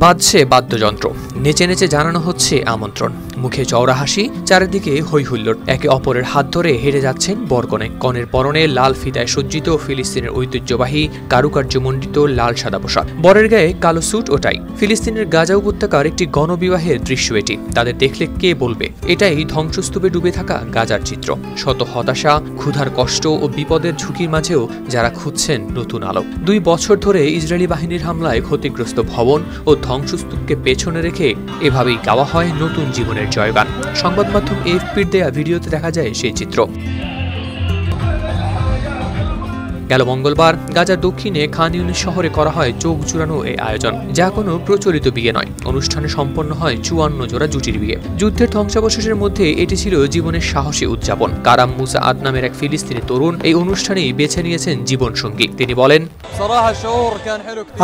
বাজছে বাদ্যযন্ত্র, নেচে নেচে জানানো হচ্ছে আমন্ত্রণ। মুখে চওড়া হাসি, চারিদিকে হৈ হুল্লোড়। একে অপরের হাত ধরে হেঁটে যাচ্ছেন বরকনে। কনের পরনে লাল ফিতায় সজ্জিত ফিলিস্তিনের ঐতিহ্যবাহী কারুকার্যমণ্ডিত লাল সাদা পোশাক, বরের গায়ে কালো স্যুট ও টাই। ফিলিস্তিনের গাজা উপত্যকার একটি গণবিবাহের দৃশ্য এটি। তাদের দেখলে কে বলবে এটাই ধ্বংসস্তূপে ডুবে থাকা গাজার চিত্র। শত হতাশা, ক্ষুধার কষ্ট ও বিপদের ঝুঁকির মাঝেও যারা খুঁজছেন নতুন আলো। 2 বছর ধরে ইসরায়েলি বাহিনীর হামলায় ক্ষতিগ্রস্ত ভবন ও ধ্বংসস্তূপকে পেছনে রেখে এভাবেই গাওয়া হয় নতুন জীবনের জয়গান। সংবাদ মাধ্যম এএফপির দেয়া ভিডিওতে দেখা যায় সেই চিত্র। গেল মঙ্গলবার গাজার দক্ষিণে খান ইউনিস শহরে করা হয় চোখ জুড়ানো এই আয়োজন, যা কোনো প্রচলিত বিয়ে নয়। অনুষ্ঠানে সম্পন্ন হয় 54 জোড়া জুটির বিয়ে। যুদ্ধের ধ্বংসাবশেষের মধ্যে এটি ছিল জীবনের সাহসী উদযাপন। কারাম মুসা আদ নামের এক ফিলিস্তিনি তরুণ এই অনুষ্ঠানেই বেছে নিয়েছেন জীবনসঙ্গী। তিনি বলেন,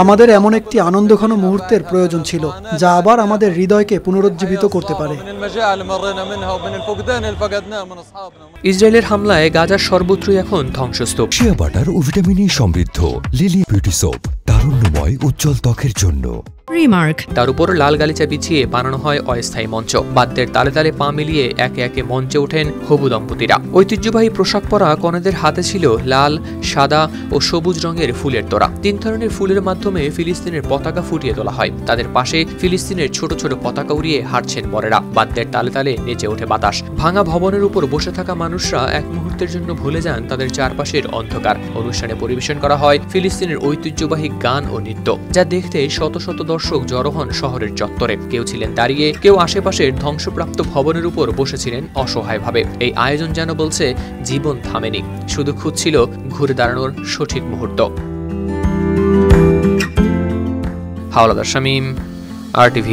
আমাদের এমন একটি আনন্দঘন মুহূর্তের প্রয়োজন ছিল, যা আবার আমাদের হৃদয়কে পুনরুজ্জীবিত করতে পারে। ইসরায়েলের হামলায় গাজার সর্বত্রই এখন ধ্বংসস্তূপ। শিয়া বাটার ও ভিটামিন সমৃদ্ধ লিলি বিউটি সোপ, তারুণ্যময় উজ্জ্বল ত্বকের জন্য। তার উপর লাল গালিচা বিছিয়ে বানানো হয় অস্থায়ী মঞ্চ। বাদ্যের তালে তালে পা মিলিয়ে একে একে মঞ্চে ওঠেন হবু দম্পতিরা। ঐতিহ্যবাহী পোশাক পরা কনেদের হাতে ছিল লাল, সাদা ও সবুজ রঙের ফুলের তোড়া। 3 ধরনের ফুলের মাধ্যমে ফিলিস্তিনের পতাকা ফুটিয়ে তোলা হয়। তাদের পাশে ফিলিস্তিনের ছোট ছোট পতাকা উড়িয়ে হাঁটছেন বরেরা। বাদ্যের তালে তালে নেচে ওঠে বাতাস। ভাঙা ভবনের উপর বসে থাকা মানুষরা এক মুহূর্তের জন্য ভুলে যান তাদের চারপাশের অন্ধকার। অনুষ্ঠানে পরিবেশন করা হয় ফিলিস্তিনের ঐতিহ্যবাহী গান ও নৃত্য, যা দেখতে শত শত দর্শক জড়ো হন শহরের চত্বরে। কেউ ছিলেন দাঁড়িয়ে, কেউ আশেপাশের ধ্বংসপ্রাপ্ত ভবনের উপর বসেছিলেন অসহায়ভাবে। এই আয়োজন যেন বলছে জীবন থামেনি, শুধু খুঁজছিল ঘুরে দাঁড়ানোর সঠিক মুহূর্ত। হাওলাদার শামীম, RTV।